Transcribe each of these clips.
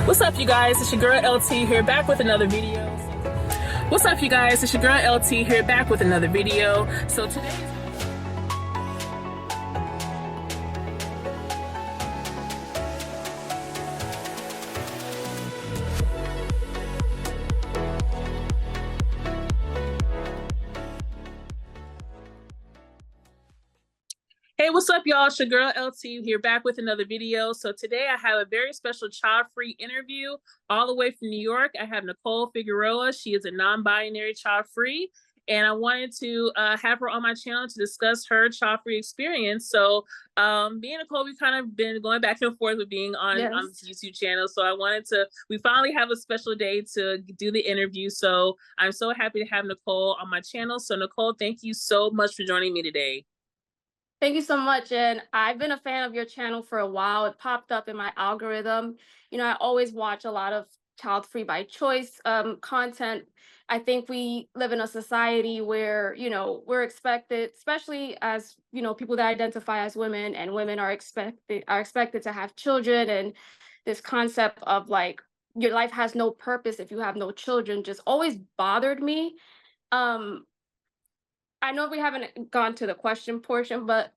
What's up, you guys? It's your girl LT here, back with another video. What's up, you guys? It's your girl LT here, back with another video. So today Hey, what's up, y'all? It's your girl LT here, back with another video. So today I have a very special child-free interview all the way from New York. I have Nicole Figueroa. She is a non-binary child-free, and I wanted to have her on my channel to discuss her child-free experience. So me and Nicole, we've kind of been going back and forth with being on this YouTube channel. So we finally have a special day to do the interview. So I'm so happy to have Nicole on my channel. So Nicole, thank you so much for joining me today. Thank you so much. And I've been a fan of your channel for a while. It popped up in my algorithm. I always watch a lot of child-free by choice content. I think we live in a society where, we're expected, especially as, people that identify as women, and women are expected to have children. And this concept of like, your life has no purpose if you have no children just always bothered me. I know we haven't gone to the question portion, but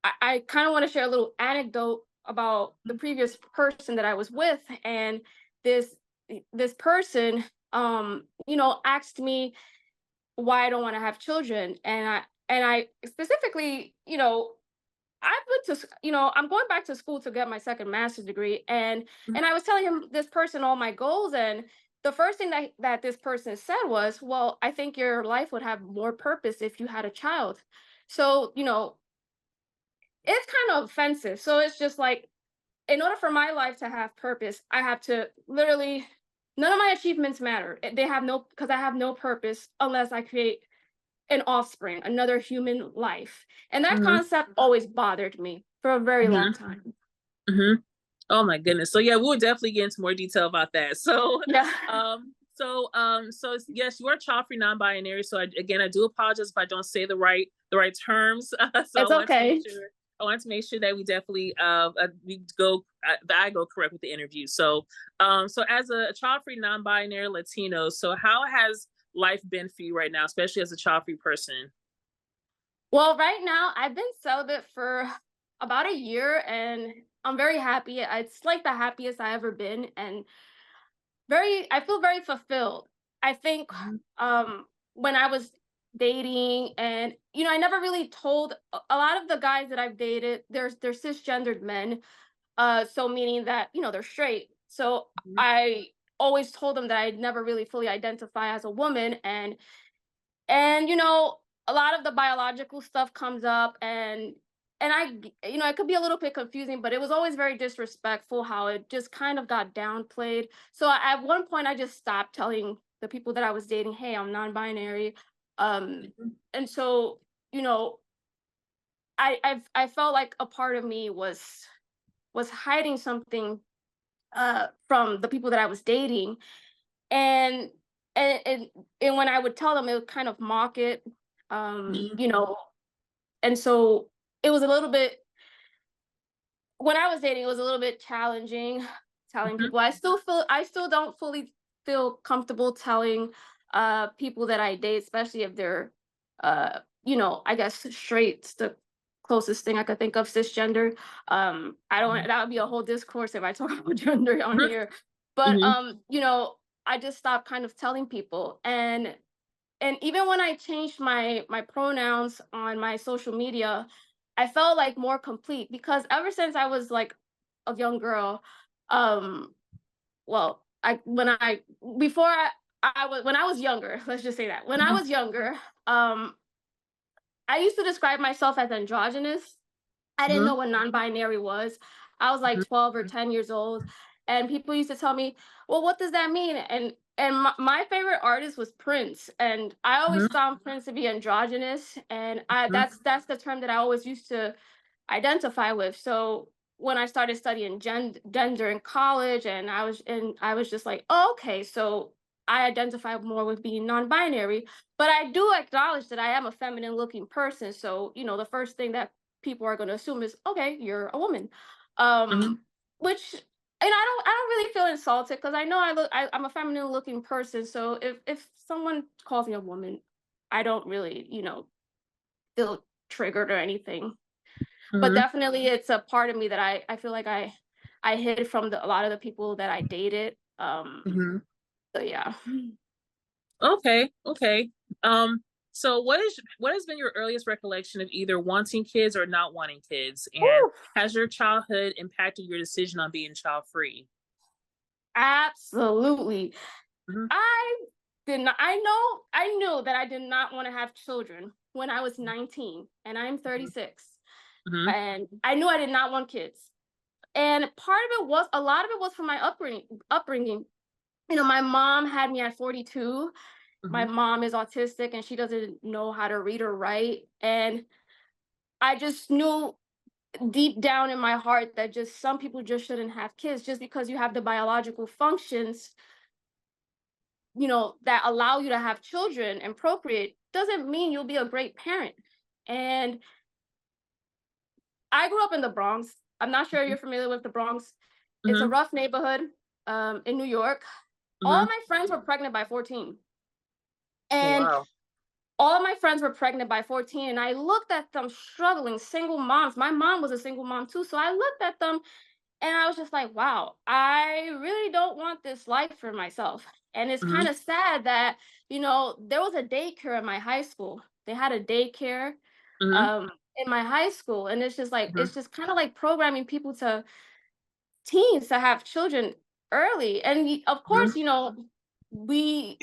I kind of want to share a little anecdote about the previous person that I was with, and this person, asked me why I don't want to have children, and I specifically, I went to, I'm going back to school to get my second master's degree, and I was telling him, this person, all my goals, and the first thing that this person said was, well, I think your life would have more purpose if you had a child. So, it's kind of offensive. So it's just like, in order for my life to have purpose, I have to literally, none of my achievements matter. Because I have no purpose unless I create an offspring, another human life. And that concept always bothered me for a very long time. Oh my goodness. So yeah, we'll definitely get into more detail about that. So yeah. So yes, you are child-free non-binary. So I do apologize if I don't say the right terms. So it's okay. I wanted to make sure that we definitely I go correct with the interview. So so as a child-free non-binary Latino, so how has life been for you right now, especially as a child-free person? Well, right now I've been celibate for about a year, and I'm very happy. It's like the happiest I ever been, and I feel very fulfilled. I think when I was dating, and I never really told a lot of the guys that I've dated, they're cisgendered men, so meaning that they're straight. So I always told them that I'd never really fully identify as a woman, and a lot of the biological stuff comes up, and it could be a little bit confusing, but it was always very disrespectful how it just kind of got downplayed. So at one point I just stopped telling the people that I was dating, hey, I'm non-binary. And so, I felt like a part of me was hiding something from the people that I was dating. And and when I would tell them, it would kind of mock it. And so it was a little bit, when I was dating, it was a little bit challenging telling people. I still don't fully feel comfortable telling people that I date, especially if they're I guess straight, the closest thing I could think of, cisgender. I don't that would be a whole discourse if I talk about gender on here. But I just stopped kind of telling people. And even when I changed my pronouns on my social media, I felt like more complete, because ever since I was like a young girl, well, when I was younger, let's just say that when I was younger, I used to describe myself as androgynous. I didn't know what non-binary was. I was like 12 or 10 years old, and people used to tell me, well, what does that mean? And my favorite artist was Prince, and I always found Prince to be androgynous, and that's the term that I always used to identify with. So when I started studying gender in college, and I was just like, oh, okay, so I identify more with being non-binary, but I do acknowledge that I am a feminine looking person. So, the first thing that people are going to assume is, okay, you're a woman. Which, and feel insulted because I know I'm a feminine looking person. So if someone calls me a woman, I don't really, feel triggered or anything. But Mm-hmm. definitely it's a part of me that I feel like I hid from a lot of the people that I dated. Mm-hmm. So yeah. Okay, okay. So what has been your earliest recollection of either wanting kids or not wanting kids? And Woo! has your childhood impacted your decision on being child free? Absolutely. Mm-hmm. I did not I knew that I did not want to have children when I was 19 and I'm 36. Mm-hmm. And I knew I did not want kids. And a lot of it was from my upbringing. My mom had me at 42. My Mm-hmm. mom is autistic and she doesn't know how to read or write. And I just knew deep down in my heart that just some people just shouldn't have kids just because you have the biological functions, that allow you to have children and procreate doesn't mean you'll be a great parent. And I grew up in the Bronx. I'm not sure you're familiar with the Bronx. It's a Mm-hmm. rough neighborhood in New York. All Mm-hmm. my friends were pregnant by 14. Oh, And wow. all of my friends were pregnant by 14. And I looked at them struggling, single moms. My mom was a single mom too. So I looked at them and I was just like, wow, I really don't want this life for myself. And it's Mm-hmm. kind of sad that, there was a daycare in my high school. They had a daycare Mm-hmm. in my high school. And Mm-hmm. it's just kind of like programming teens to have children early. And of Mm-hmm. course, we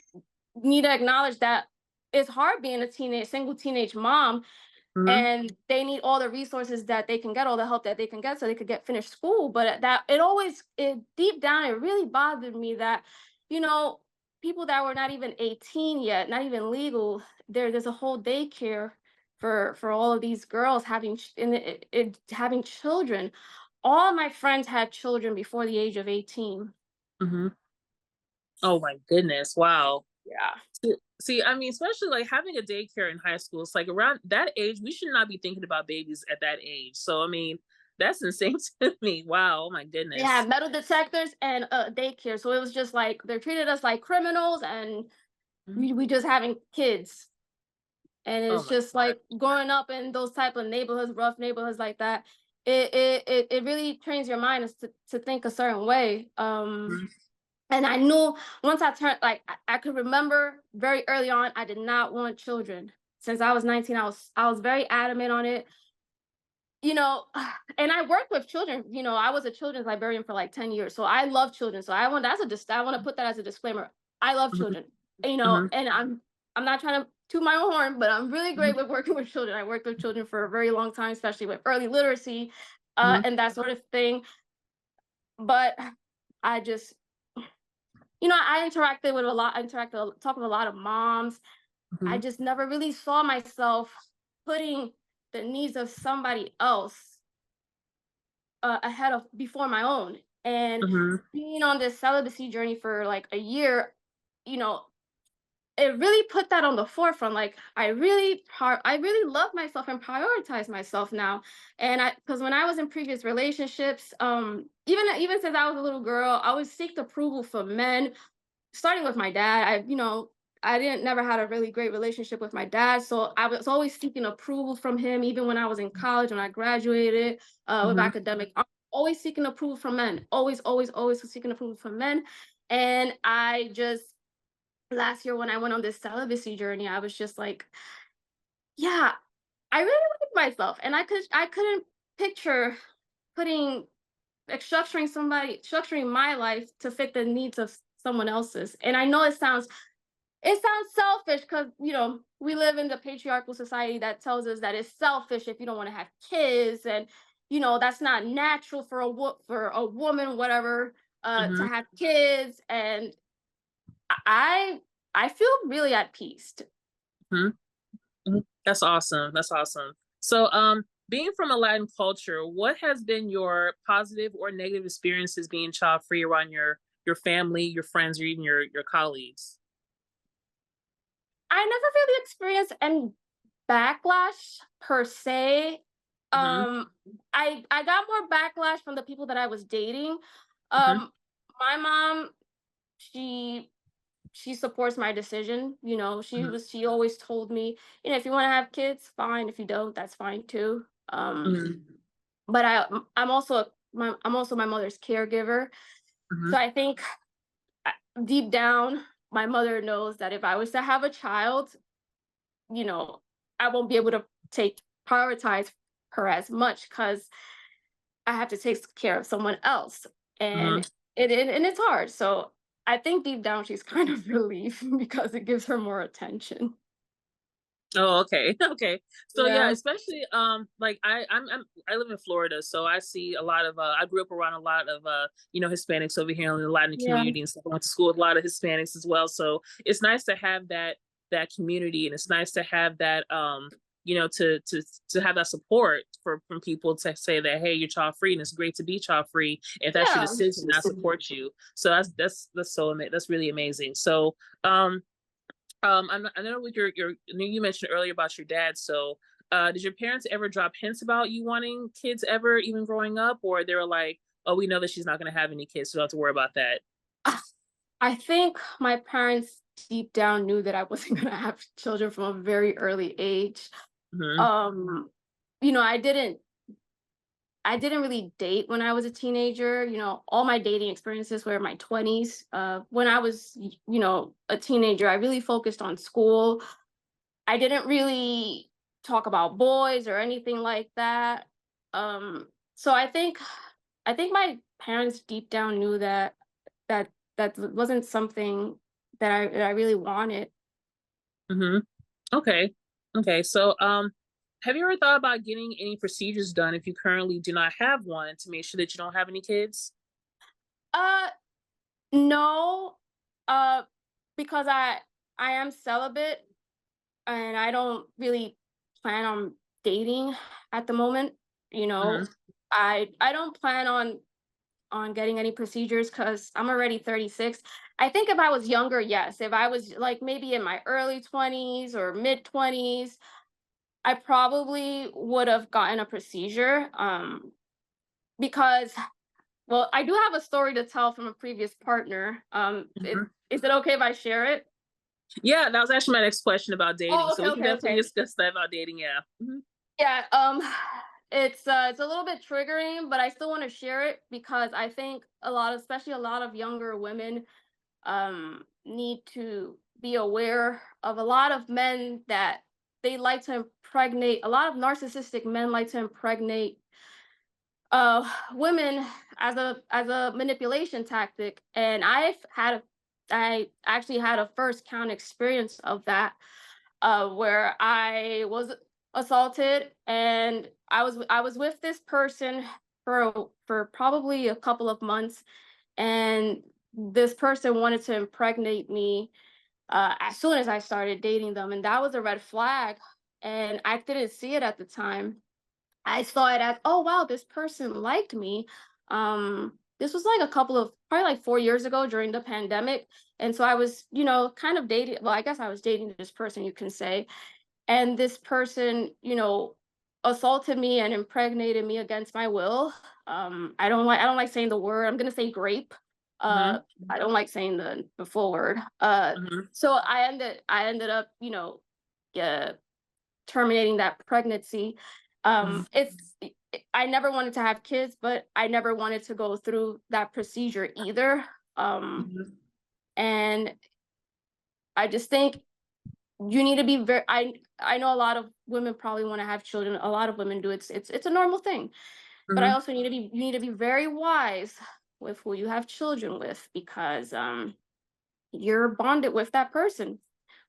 need to acknowledge that it's hard being single teenage mom, Mm-hmm. and they need all the resources that they can get, all the help that they can get so they could get finished school. But that it deep down, it really bothered me that, you know, people that were not even 18 yet, not even legal, there's a whole daycare for all of these girls having children. All my friends had children before the age of 18. Mm-hmm. Oh my goodness. Wow. Yeah. See, I mean, especially like having a daycare in high school, it's like around that age, we should not be thinking about babies at that age. So, I mean, that's insane to me. Wow. Oh my They goodness. had metal detectors and daycare. So it was just like they treated us like criminals, and Mhm. we just having kids. And Oh it's my just God. like growing up in those type of neighborhoods, rough neighborhoods like that. It really trains your mind to think a certain way. Mhm. And I knew once I turned, like I could remember very early on, I did not want children. Since I was 19, I was very adamant on it. you know and I worked with children. I was a children's librarian for like 10 years, so I love children. So I want to put that as a disclaimer. I love Mhm. children. Mhm. And I'm not trying to toot my own horn, but I'm really Mhm. great with working with children. I worked with children for a very long time, especially with early literacy, Mhm. and that sort of thing. But I just, I interacted with a lot I interacted talked with a lot of moms. I Mhm. just never really saw myself putting the needs of somebody else ahead of before my own. And Mhm. being on this celibacy journey for like a year, you know, it really put that on the forefront. Like I really love myself and prioritize myself now. And because when I was in previous relationships, even since I was a little girl, I would seek approval from men, starting with my dad. I didn't never had a really great relationship with my dad, so I was always seeking approval from him. Even when I was in college, when I graduated with Mhm. academic, I was always seeking approval from men. Always was seeking approval from men. And I just last year when I went on this celibacy journey, I was just like, yeah, I really like myself, and I couldn't picture putting structuring my life to fit the needs of someone else's. And I know it sounds selfish because we live in the patriarchal society that tells us that it's selfish if you don't want to have kids, and that's not natural for a woman, whatever, to Mhm. have kids. And I I feel really at peace. Mhm. Mhm. That's awesome. That's awesome. So, being from a Latin culture, what has been your positive or negative experiences being child free around your family, your friends, or even your colleagues? I never really experienced any backlash per se. Mhm. I got more backlash from the people that I was dating. Mhm. Um, My mom, she she supports my decision. You know, Mhm, she always told me, you know, if you want to have kids, fine. If you don't, that's fine too. mhm, But I'm also I'm also my mother's caregiver. So mhm, I think deep down, my mother knows that if I was to have a child, you know, I won't be able to take prioritize her as much because I have to take care of someone else, and mhm. and it's hard. So I think deep down she's kind of relieved because it gives her more attention. Oh, okay. Okay. So yeah, Yeah. especially like I live in Florida, so I see a lot of I grew up around a lot of Hispanics over here in the Latin Yeah. community and stuff. I went to school with a lot of Hispanics as well. So it's nice to have that community, and it's nice to have that to have that support from people to say that, hey, you're child free and it's great to be child free. If that's your Yeah. decision, I support you. So that's really amazing. So I know with I know you mentioned earlier about your dad. So, did your parents ever drop hints about you wanting kids ever, even growing up, or they were like, "Oh, we know that she's not going to have any kids, so don't have to worry about that." I think my parents deep down knew that I wasn't going to have children from a very early age. Hmm. Um, you know, I didn't really date when I was a teenager. You know, all my dating experiences were in my 20s. When I was, you know, a teenager, I really focused on school. I didn't really talk about boys or anything like that. Um, so I think my parents deep down knew that wasn't something that I really wanted. Hmm. Okay. Okay. So, have you ever thought about getting any procedures done if you currently do not have one to make sure that you don't have any kids? Uh, no, uh, because I am celibate and I don't really plan on dating at the moment. You know, Hmm. I don't plan on getting any procedures because I'm already 36. I think if I was younger, yes. If I was like maybe in my early 20s or mid 20s, I probably would have gotten a procedure. Because well, I do have a story to tell from a previous partner. Hmm. Is it okay if I share it? Yeah, that was actually my next question about dating. Oh, So okay, we can okay, definitely okay. discuss that about dating. Yeah. Hmm. Yeah, it's a little bit triggering, but I still want to share it because I think especially a lot of younger women, need to be aware of a lot of men that they like to impregnate. A lot of narcissistic men like to impregnate women as a manipulation tactic, and I actually had a first count experience of that, where I was assaulted, and I was with this person for probably a couple of months, and this person wanted to impregnate me as soon as I started dating them, and that was a red flag, and I didn't see it at the time. I saw it as, oh wow, this person liked me. This was like a couple of probably like 4 years ago during the pandemic, and so I was, you know, kind of dating. Well, I guess I was dating this person, you can say, and this person, you know, assaulted me and impregnated me against my will. I don't like saying the word. I'm gonna say grape. Uh, Hmm. I don't like saying the full word. Hmm. So I ended up, you know, uh, terminating that pregnancy. Hmm. I never wanted to have kids, but I never wanted to go through that procedure either. Um, Hmm. and I just think you need to be very I know a lot of women probably want to have children. A lot of women do. It's a normal thing. But I Hmm. also you need to be very wise with who you have children with because you're bonded with that person.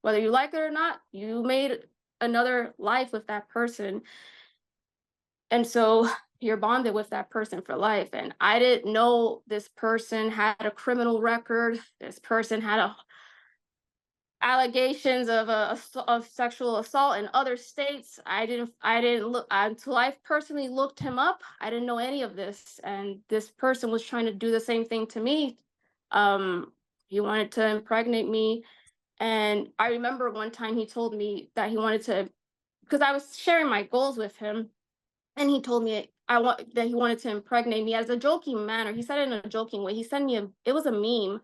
Whether you like it or not, you made another life with that person. And so you're bonded with that person for life. And I didn't know this person had a criminal record. This person had allegations of of sexual assault in other states. I didn't look until I personally looked him up. I didn't know any of this, and this person was trying to do the same thing to me. Um, he wanted to impregnate me, and I remember one time he told me that he wanted to because I was sharing my goals with him, and he told me that he wanted to impregnate me as a joking manner. He said it in a joking way. He sent me it was a meme,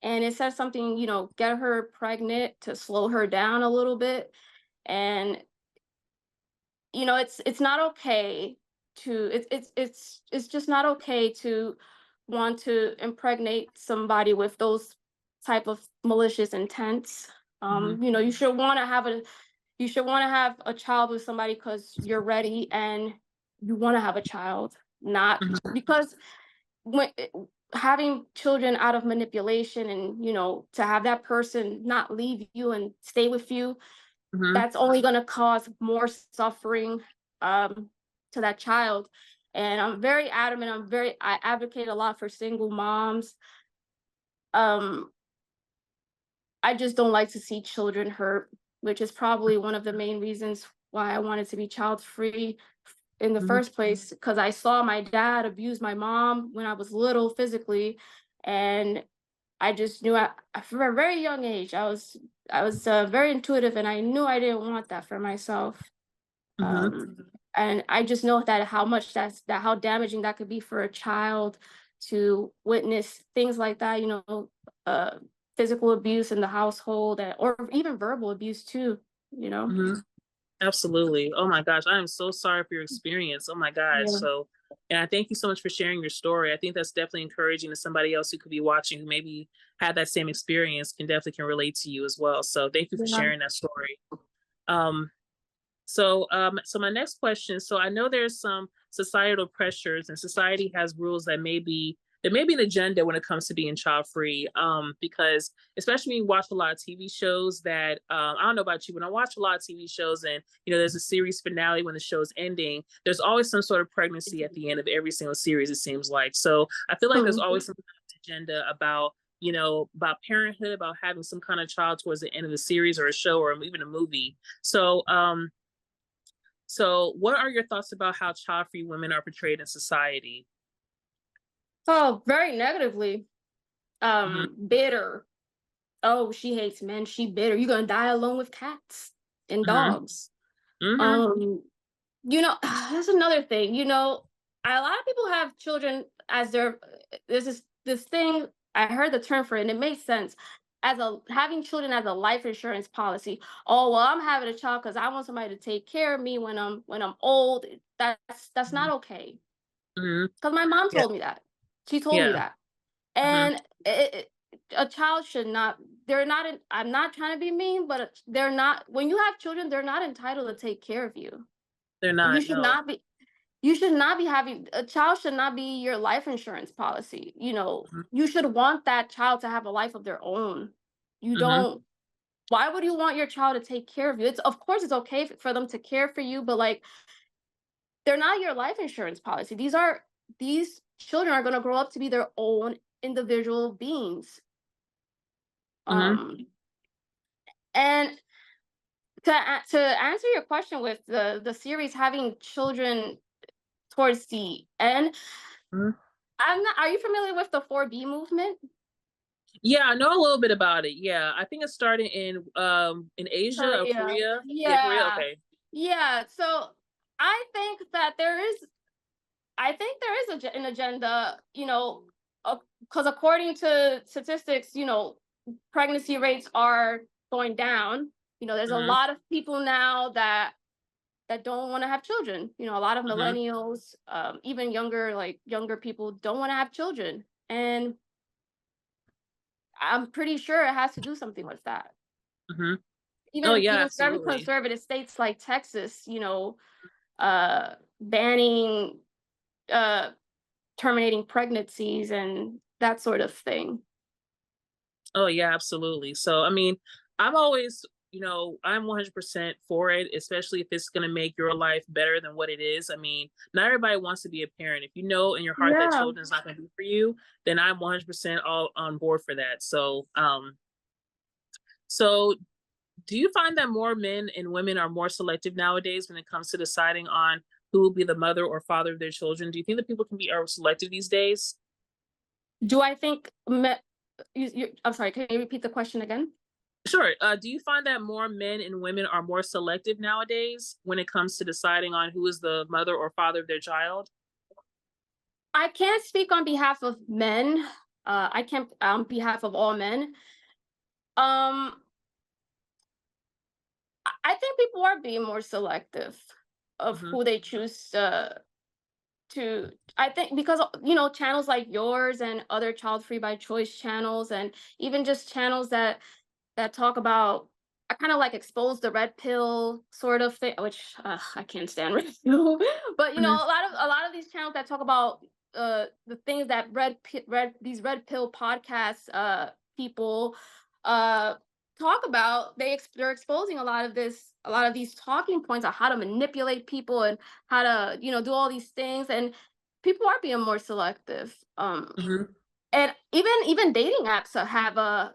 and it said something, get her pregnant to slow her down a little bit. And it's not okay to it's just not okay to want to impregnate somebody with those type of malicious intents. Mhm. You should want to have a child with somebody because you're ready and you want to have a child, not Mhm. because when having children out of manipulation, and to have that person not leave you and stay with you, Mhm. that's only going to cause more suffering to that child. And I'm very adamant. I advocate a lot for single moms. um I just don't like to see children hurt, which is probably one of the main reasons why I wanted to be child free in the Mhm. first place, because I saw my dad abuse my mom when I was little physically. And I just knew from a very young age, I was very intuitive, and I knew I didn't want that for myself. Mhm. And I just know that how damaging that could be for a child to witness things like that, uh, physical abuse in the household, or even verbal abuse too, you know? Mhm. Absolutely. Oh my gosh, I am so sorry for your experience. Oh my gosh. Yeah. So, and I thank you so much for sharing your story. I think that's definitely encouraging to somebody else who could be watching who maybe had that same experience can relate to you as well. So, thank you for Yeah. sharing that story. Um, so my next question. So I know there's some societal pressures, and society has rules that there may be an agenda when it comes to being child free. Because especially when you watch a lot of TV shows that I don't know about you, but I watch a lot of TV shows, and there's a series finale when the show's ending. There's always some sort of pregnancy at the end of every single series. It seems like so. I feel like there's Mhm. always some kind of agenda about parenthood, about having some kind of child towards the end of the series or a show or even a movie. So, what are your thoughts about how child-free women are portrayed in society? Oh, very negatively. Mhm. Bitter. Oh, she hates men. She bitter. You're gonna die alone with cats and Mhm. dogs. Mhm. Um, that's another thing. A lot of people have children as their. There's this thing. I heard the term for it, and it makes sense. As a having children as a life insurance policy. Oh well, I'm having a child because I want somebody to take care of me when I'm old. That's not Mhm. okay. Mhm. Because my mom Yeah. told me that. She told me Yeah. that. Mhm. And a child should not. They're not. I'm not trying to be mean, but they're not. When you have children, they're not entitled to take care of you. They're You not, should no. not be. You should not be having a child. Should not be your life insurance policy. Mhm. You should want that child to have a life of their own. You Mhm. don't. Why would you want your child to take care of you? It's of course it's okay for them to care for you, but like they're not your life insurance policy. These children are going to grow up to be their own individual beings. Mhm. Um, and to answer your question with the series having children towards the end, Mhm. I'm not. Are you familiar with the 4B movement? Yeah, I know a little bit about it. Yeah, I think it started in Asia or Korea. Korea. Yeah, Korea. Yeah, Okay. yeah. So I think that there is an agenda. Because according to statistics, pregnancy rates are going down. There's a Mhm. lot of people now that don't want to have children. A lot of Mhm. millennials, even younger people don't want to have children. And I'm pretty sure it has to do something with that. Mhm. Oh Even yeah, very absolutely. conservative states like Texas, banning uh terminating pregnancies and that sort of thing. Oh yeah, absolutely. So I mean, I'm always, I'm 100% for it, especially if it's going to make your life better than what it is. I mean, not everybody wants to be a parent. If you know in your heart that Yeah. children's not going to be for you, then I'm 100% all on board for that. So do you find that more men and women are more selective nowadays when it comes to deciding on who will be the mother or father of their children? Do you think that people are selective these days? Do I think I'm sorry, can you repeat the question again? Sure. Do you find that more men and women are more selective nowadays when it comes to deciding on who is the mother or father of their child? I can't speak on behalf of men. I can't on behalf of all men. Um, I think people are being more selective of Mm-hmm. who they choose to. I think because channels like yours and other child free by choice channels, and even just channels that talk about, I kind of like expose the red pill sort of thing, which I can't stand red pill. But Mm-hmm. a lot of these channels that talk about the things that these red pill podcasts people uh talk about, they're exposing a lot of these talking points on how to manipulate people and how to do all these things, and people are being more selective. Mm-hmm. And even dating apps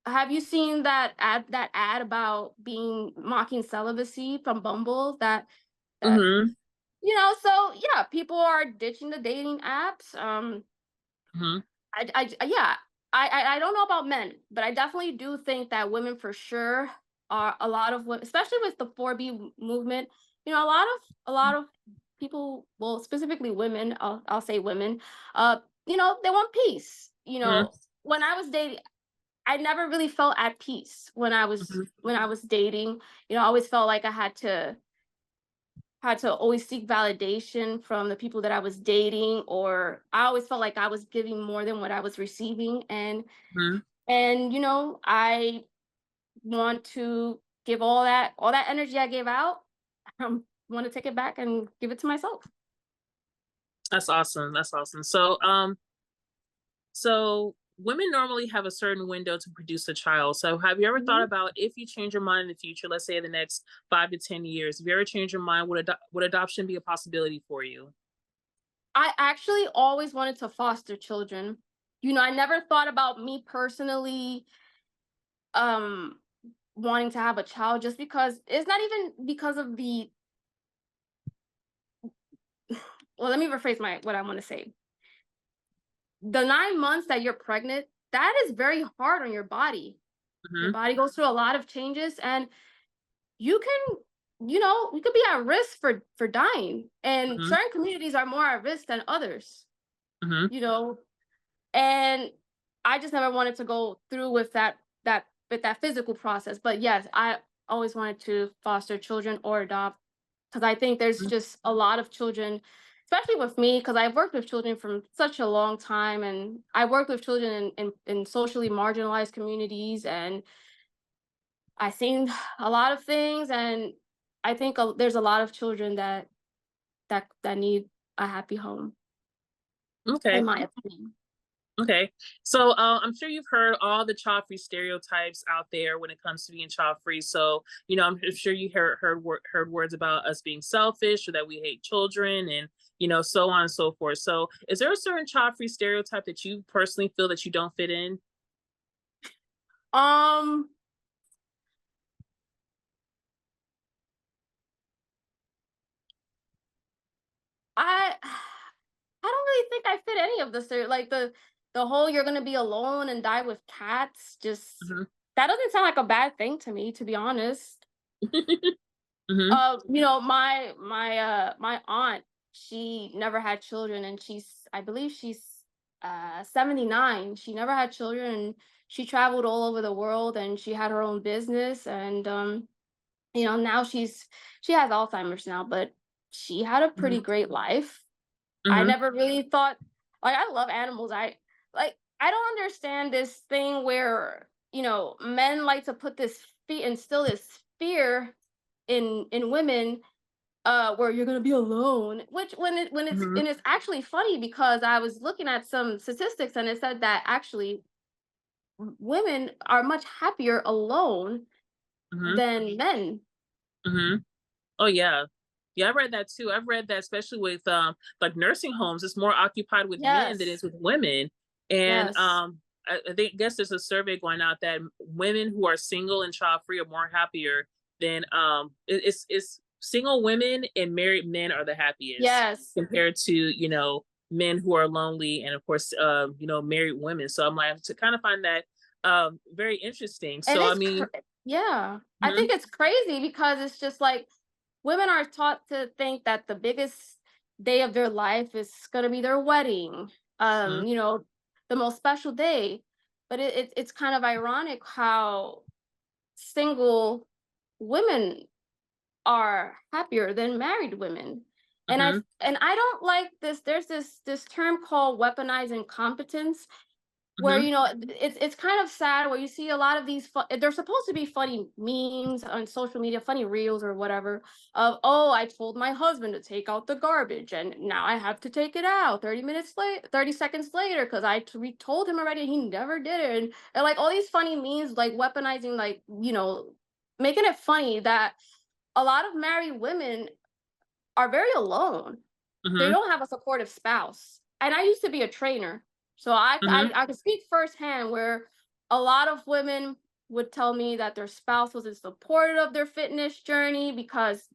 have you seen that ad about being mocking celibacy from Bumble? That Mm-hmm. so yeah, people are ditching the dating apps. Mm-hmm. Yeah, I don't know about men, but I definitely do think that women for sure are a lot of women, especially with the 4B movement. A lot of people, well, specifically women. I'll say women. They want peace. When I was dating, I never really felt at peace Mm-hmm. when I was dating. I always felt like I had to always seek validation from the people that I was dating, or I always felt like I was giving more than what I was receiving. Mm-hmm. And I want to give all that energy I gave out. I want to take it back and give it to myself. That's awesome. That's awesome. So women normally have a certain window to produce a child. So have you ever thought Mhm. about, if you change your mind in the future, let's say in the next 5 to 10 years, if you ever change your mind, would adoption be a possibility for you? I actually always wanted to foster children. I never thought about me personally um wanting to have a child, just because it's not even because of the well, let me rephrase my what I want to say. The 9 months that you're pregnant, that is very hard on your body. Your Mm-hmm. body goes through a lot of changes, and you can you could be at risk for dying, and Mm-hmm. certain communities are more at risk than others. Mm-hmm. you know and I just never wanted to go through with that physical process. But yes, I always wanted to foster children or adopt, because I think there's just a lot of children, especially with me, because I've worked with children from such a long time, and I worked with children in socially marginalized communities, and I've seen a lot of things, and I think there's a lot of children that need a happy home, in Okay. my opinion. Okay. So I'm sure you've heard all the child free stereotypes out there when it comes to being child free. So, I'm sure you heard words about us being selfish, or that we hate children, and, so on and so forth. So is there a certain child free stereotype that you personally feel that you don't fit in? Um, I I don't really think I fit any of the like the whole "you're gonna be alone and die with cats." Just Hmm. that doesn't sound like a bad thing to me, to be honest. Hmm. My aunt, she never had children, and I believe she's 79. She never had children, and she traveled all over the world, and she had her own business, and now she has Alzheimer's now, but she had a pretty Hmm. great life. I Hmm. never really thought, like, I love animals. I don't understand this thing where, men like to put this instill this fear in women, where you're gonna be alone. Which Hmm. and it's actually funny, because I was looking at some statistics, and it said that actually women are much happier alone Hmm. than men. Hmm. Oh yeah. Yeah, I read that too. I've read that, especially with like nursing homes, it's more occupied with men than it's Yes. with women. And Yes. guess there's a survey going out that women who are single and child free are more happier than it's single women, and married men are the happiest Yes. compared to, men who are lonely, and of course married women. So I'm like, to kind of find that very interesting. And So I mean, yeah. I mhm, think it's crazy, because it's just like women are taught to think that the biggest day of their life is gonna be their wedding, Mhm. you know, the most special day. But it's kind of ironic how single women are happier than married women. Mhm. And I don't like this. There's this term called weaponized incompetence, where Mhm. you know it's kind of sad where you see a lot of these they're supposed to be funny memes on social media, funny reels or whatever, of, oh, I told my husband to take out the garbage and now I have to take it out 30 minutes late 30 seconds later because told him already and he never did it. And like all these funny memes, like weaponizing, like, you know, making it funny that a lot of married women are very alone. They Mhm. don't have a supportive spouse. And I used to be a trainer, so Mhm. I could speak firsthand where a lot of women would tell me that their spouse wasn't supportive of their fitness journey because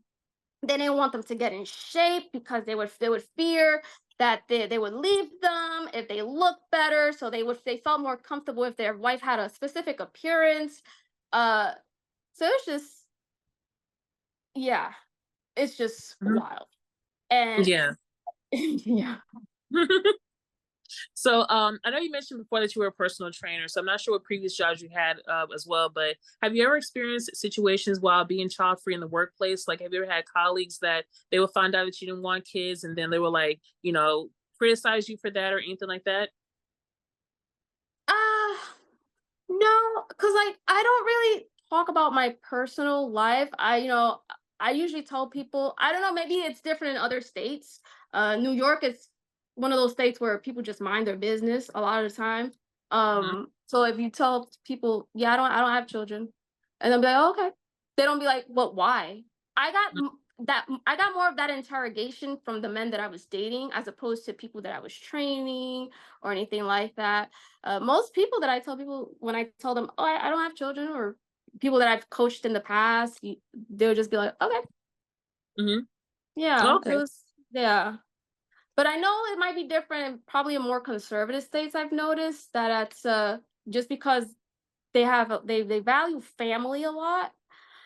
they didn't want them to get in shape because they would fear that they would leave them if they looked better. So they felt more comfortable if their wife had a specific appearance. Uh, so it's just, yeah, it's just Mhm. wild. And Yeah. yeah. So, I know you mentioned before that you were a personal trainer, so I'm not sure what previous jobs you had as well, but have you ever experienced situations while being child free in the workplace? Like, have you ever had colleagues that they would find out that you didn't want kids and then they were like, criticize you for that or anything like that? Uh, no, because like I don't really talk about my personal life. I usually tell people, I don't know, maybe it's different in other states. New York is one of those states where people just mind their business a lot of the time. Hmm. So if you tell people, yeah, I don't have children, and they'll be like, "Oh, okay," they don't be like, "But why?" I got I got more of that interrogation from the men that I was dating as opposed to people that I was training or anything like that. Most people that I tell people when I tell them, "Oh, I don't have children," or people that I've coached in the past, they'll just be like, "Okay, Hmm. yeah, it Okay. was, yeah." But I know it might be different in probably in more conservative states. I've noticed that it's just because they value family a lot.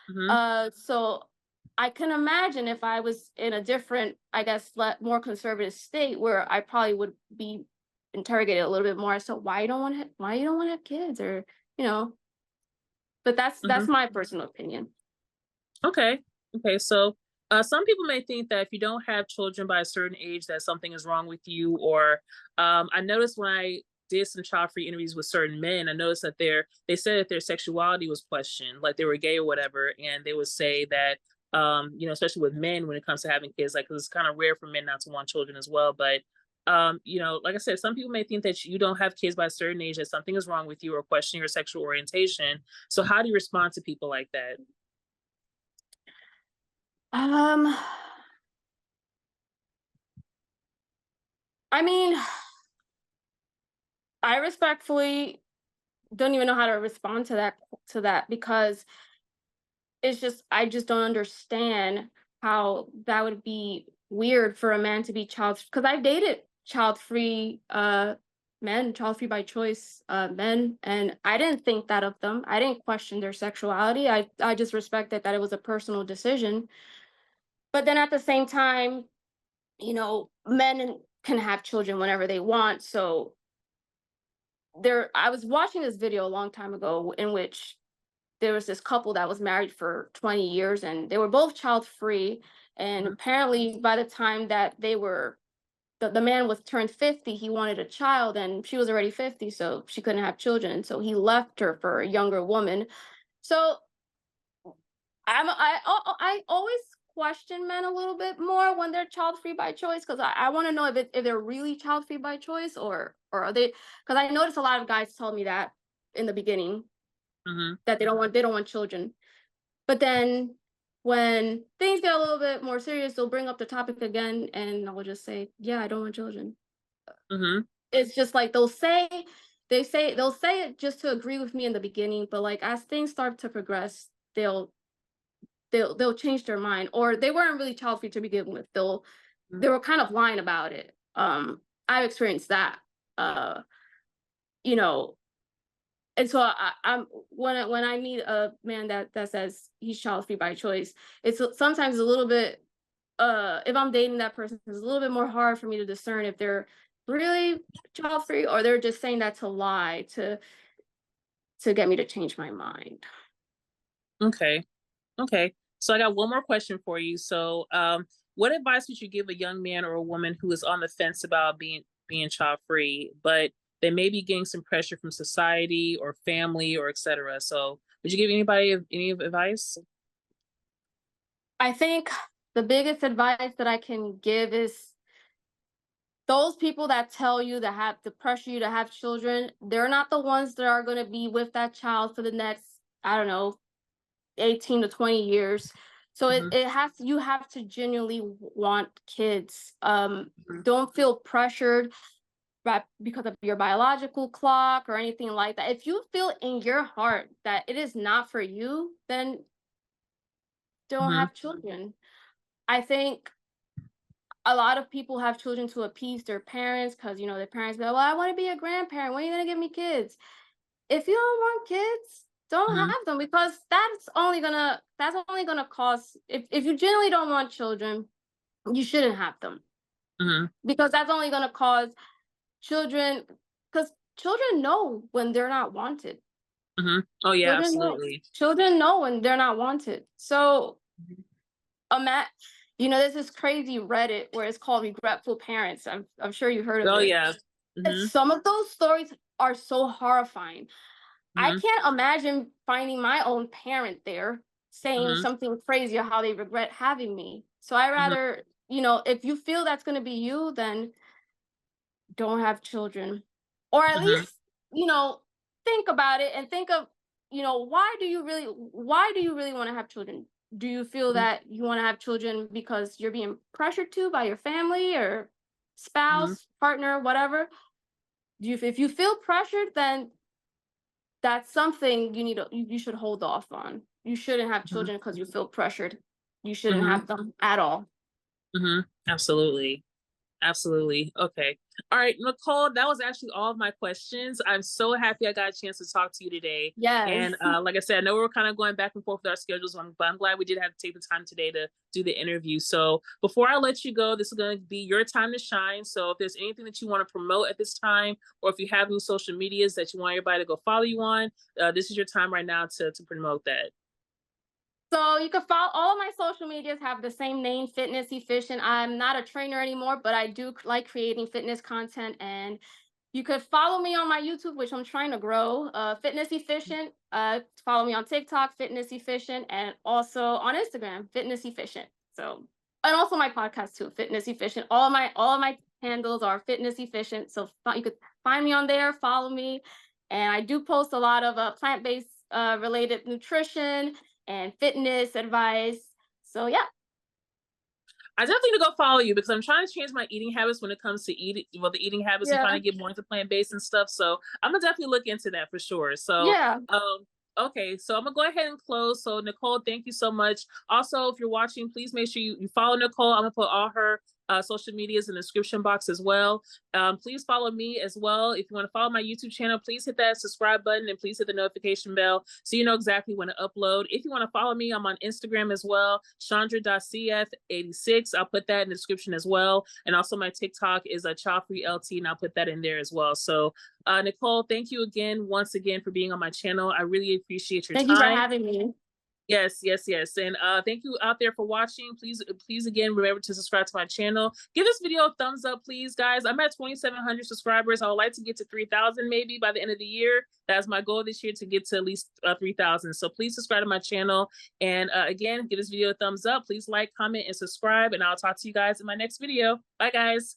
Hmm. So I can imagine if I was in a different, I guess, more conservative state where I probably would be interrogated a little bit more as to why you don't want to, why you don't want to have kids, or you know. But Hmm. that's my personal opinion. Okay. Okay. So, some people may think that if you don't have children by a certain age, that something is wrong with you. Or, I noticed when I did some child-free interviews with certain men, I noticed that they said that their sexuality was questioned, like they were gay or whatever, and they would say that, especially with men when it comes to having kids, like 'cause it's kind of rare for men not to want children as well. But, like I said, some people may think that you don't have kids by a certain age, that something is wrong with you, or question your sexual orientation. So, how do you respond to people like that? Um, I mean, I respectfully don't even know how to respond to that because it's just I just don't understand how that would be weird for a man to be child, because I've dated child free men, child free by choice men, and I didn't think that of them. I didn't question their sexuality. I just respected that it was a personal decision. But then at the same time, you know, men can have children whenever they want. So there I was watching this video a long time ago in which there was this couple that was married for 20 years and they were both child free, and Mhm. apparently by the time that the man was turned 50, he wanted a child and she was already 50, so she couldn't have children, so he left her for a younger woman. So I always question men a little bit more when they're child free by choice, because I want to know if they're really child free by choice, or are they, because I noticed a lot of guys told me that in the beginning, Mhm. that they don't want children. But then when things get a little bit more serious, they'll bring up the topic again and I'll just say, "Yeah, I don't want children." Mhm. It's just like they'll say it just to agree with me in the beginning, but like as things start to progress, they'll change their mind, or they weren't really child free to begin with. Mhm. They were kind of lying about it. I've experienced that. Uh, you know, and so I'm when I meet a man that says he's child free by choice, it's sometimes a little bit. if I'm dating that person, it's a little bit more hard for me to discern if they're really child free or they're just saying that to lie to get me to change my mind. Okay. Okay. So I got one more question for you. So, what advice would you give a young man or a woman who is on the fence about being child free, but they may be getting some pressure from society or family or etc. So, would you give anybody any advice? I think the biggest advice that I can give is those people that tell you that have to pressure you to have children, they're not the ones that are going to be with that child for the next, I don't know, 18 to 20 years. So Hmm. it has you have to genuinely want kids. Hmm. Don't feel pressured because of your biological clock or anything like that. If you feel in your heart that it is not for you, then don't Hmm. have children. I think a lot of people have children to appease their parents because their parents go, "Well, I want to be a grandparent. When are you gonna give me kids?" If you don't want kids, don't Hmm. have them because that's only gonna cause if you genuinely don't want children, you shouldn't have them Hmm. because that's only gonna cause children because children know when they're not wanted. Hmm. Oh yeah, Children know. absolutely. Children know when they're not wanted. So Mhm. Matt, there's this crazy Reddit where it's called regretful parents. I'm sure you heard of Oh it. yeah. And Hmm. some of those stories are so horrifying. I Hmm. can't imagine finding my own parent there saying Hmm. something crazy or how they regret having me. So I Hmm. rather, if you feel that's going to be you, then don't have children. Or at Hmm. least, you know, think about it and think of, why do you really want to have children? Do you feel that you want to have children because you're being pressured to by your family or Hmm. spouse, partner, whatever? If you feel pressured, then that's something you should hold off on. You shouldn't have Hmm. children because you feel pressured. You shouldn't Hmm. have them at all. Hmm. Absolutely. Absolutely. Okay. All right, Nicole, that was actually all of my questions. I'm so happy I got a chance to talk to you today. Yes. And like I said, I know we were kind of going back and forth with our schedules, but I'm glad we did have to take the time today to do the interview. So before I let you go, this is going to be your time to shine. So if there's anything that you want to promote at this time, or if you have any social medias that you want everybody to go follow you on, this is your time right now to promote that. So you can follow all of my social medias have the same name, Fitness Efficient. I'm not a trainer anymore, but I do like creating fitness content. And you could follow me on my YouTube, which I'm trying to grow, Fitness Efficient. Follow me on TikTok, Fitness Efficient, and also on Instagram, Fitness Efficient. So, and also my podcast too, Fitness Efficient. All of my handles are Fitness Efficient. So you could find me on there, follow me, and I do post a lot of plant-based related nutrition and fitness advice. So yeah, I definitely need to go follow you because I'm trying to change my eating habits when it comes to eating, well, the eating habits and trying yeah, to get more into plant based and stuff. So I'm gonna definitely look into that for sure. So, yeah. okay, so I'm gonna go ahead and close. So Nicole, thank you so much. Also, if you're watching, please make sure you follow Nicole. I'm gonna put all her social medias in the description box as well. Please follow me as well. If you want to follow my YouTube channel, please hit that subscribe button and please hit the notification bell so you know exactly when to upload. If you want to follow me, I'm on Instagram as well, Chandra.cf86. I'll put that in the description as well. And also my TikTok is a Childfree LT, and I'll put that in there as well. So Nicole, thank you again, once again, for being on my channel. I really appreciate your Thank you for time. having me. Yes, yes, yes. And thank you out there for watching. Please again, remember to subscribe to my channel. Give this video a thumbs up, please, guys. I'm at 2,700 subscribers. I would like to get to 3,000 maybe by the end of the year. That's my goal this year, to get to at least 3,000. So please subscribe to my channel. And again, give this video a thumbs up. Please like, comment, and subscribe. And I'll talk to you guys in my next video. Bye, guys.